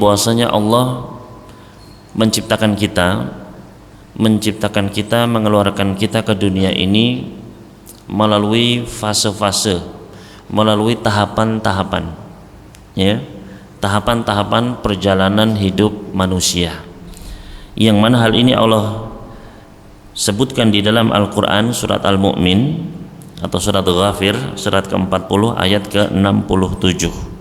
bahwasanya Allah menciptakan kita, mengeluarkan kita ke dunia ini melalui fase-fase, melalui tahapan-tahapan, ya, tahapan-tahapan perjalanan hidup manusia. Yang mana hal ini Allah sebutkan di dalam Al-Quran surat Al-Mu'min atau surat Ghafir surat ke-40 ayat ke-67.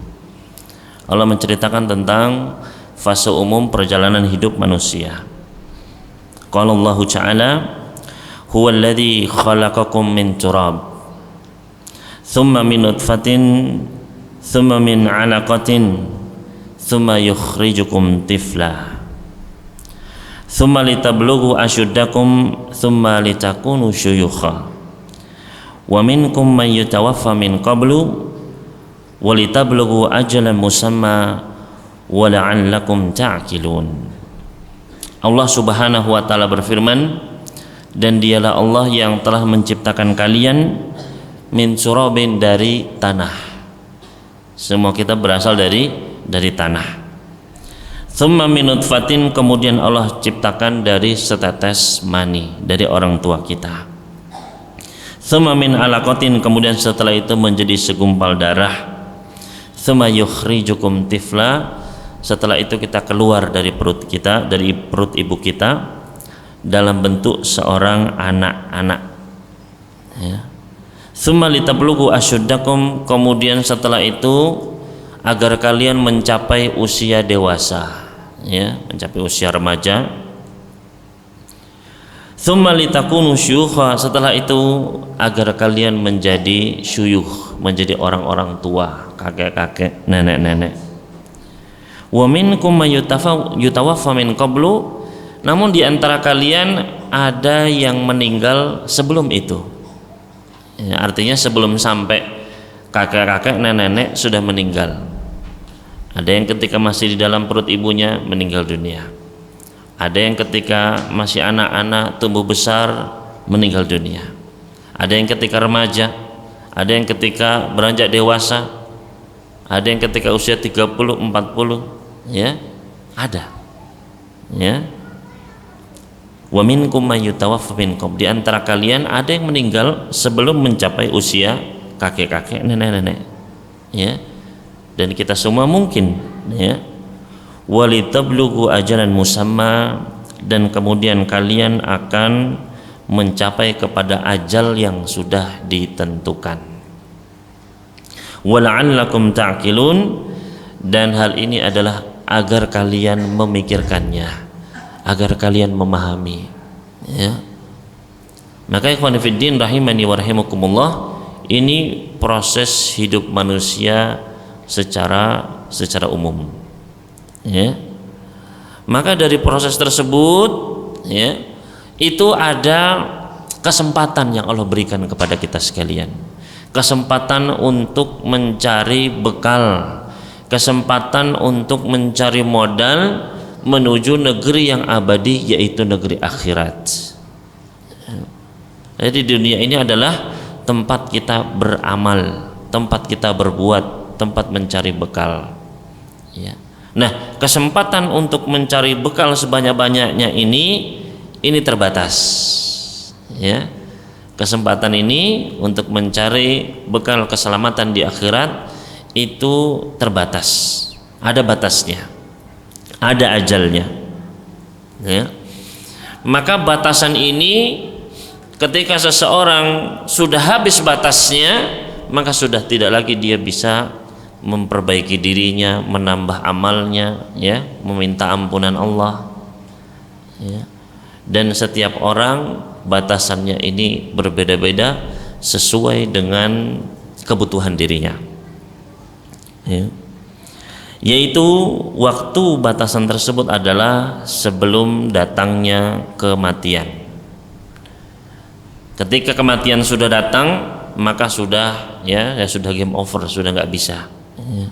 Allah menceritakan tentang fase umum perjalanan hidup manusia. Qala Allah Ta'ala, huwa alladhi khalaqakum min turab thumma min nutfatin thumma min 'alaqatin thumma yukhrijukum tifla thumma litablughu ashuddakum thumma litakunu syuyukha wa minkum man yutawaffa min qablu wa litablughu ajalan musamma wa la'allakum ta'qilun. Allah Subhanahu wa taala berfirman, dan dialah Allah yang telah menciptakan kalian min surabin, dari tanah. Semua kita berasal dari tanah. Thumma min nutfatin, kemudian Allah ciptakan dari setetes mani dari orang tua kita. Thumma min alaqatin, kemudian setelah itu menjadi segumpal darah. Thumma yukhrijukum tifla, setelah itu kita keluar dari perut kita, dari perut ibu kita dalam bentuk seorang anak-anak, ya. Tsumma litablughu asyuddakum, kemudian setelah itu agar kalian mencapai usia dewasa, ya, mencapai usia remaja. Tsumma litakunu syuyukha, setelah itu agar kalian menjadi syuyukh, menjadi orang-orang tua, kakek-kakek, nenek-nenek. Wa minkum may yutawaffa min qablu, namun di antara kalian ada yang meninggal sebelum itu, ya, artinya sebelum sampai kakek-kakek, nenek-nenek sudah meninggal. Ada yang ketika masih di dalam perut ibunya meninggal dunia, ada yang ketika masih anak-anak tumbuh besar meninggal dunia, ada yang ketika remaja, ada yang ketika beranjak dewasa, ada yang ketika usia 30, 40, ya, ada, ya. Wa minkum may yutawaffa min qabl, di antara kalian ada yang meninggal sebelum mencapai usia kakek-kakek, nenek-nenek, ya. Dan kita semua mungkin, ya. Walitablughu ajalan musamma, dan kemudian kalian akan mencapai kepada ajal yang sudah ditentukan. Wala'allakum ta'qilun, dan hal ini adalah agar kalian memikirkannya, agar kalian memahami, ya. Maka ikhwan fillah rahimani wa rahimakumullah, ini proses hidup manusia secara umum, ya. Maka dari proses tersebut, ya, itu ada kesempatan yang Allah berikan kepada kita sekalian, kesempatan untuk mencari bekal, kesempatan untuk mencari modal menuju negeri yang abadi, yaitu negeri akhirat. Jadi dunia ini adalah tempat kita beramal, tempat kita berbuat, tempat mencari bekal, ya. Nah, kesempatan untuk mencari bekal sebanyak-banyaknya ini terbatas, ya. Kesempatan ini untuk mencari bekal keselamatan di akhirat itu terbatas, ada batasnya, ada ajalnya, ya. Maka batasan ini ketika seseorang sudah habis batasnya, maka sudah tidak lagi dia bisa memperbaiki dirinya, menambah amalnya, ya, meminta ampunan Allah, ya. Dan setiap orang batasannya ini berbeda-beda sesuai dengan kebutuhan dirinya, ya. Yaitu waktu batasan tersebut adalah sebelum datangnya kematian. Ketika kematian sudah datang, maka sudah, ya sudah game over, sudah nggak bisa, ya.